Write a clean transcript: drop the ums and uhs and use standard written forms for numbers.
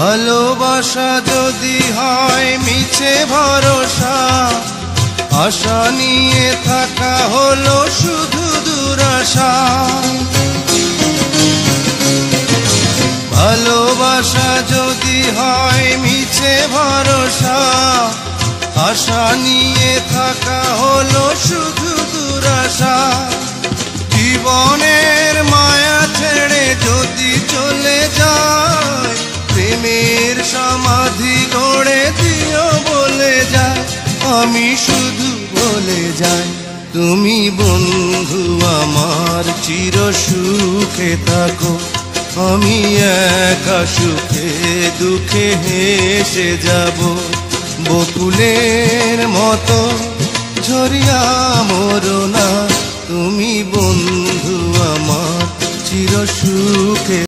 ভালোবাসা যদি হয় মিছে ভরসা, আশা নিয়ে থাকা হলো শুধু দুরাশা। ভালোবাসা যদি হয় মিছে ভরসা, আশা নিয়ে থাকা হলো শুধু দুরাশা। জীবনের মায়া ছেড়ে যদি চলে যায়, প্রেমের সমাধি গড়ে দিও বলে যায়। আমি শুধু বলে যাই, তুমি বন্ধু আমার চির সুখে থাকো। আমি একা সুখে দুঃখে হেসে যাব, বকুলের মতো ঝরিয়া মরো না। তুমি বন্ধু আমার চির সুখে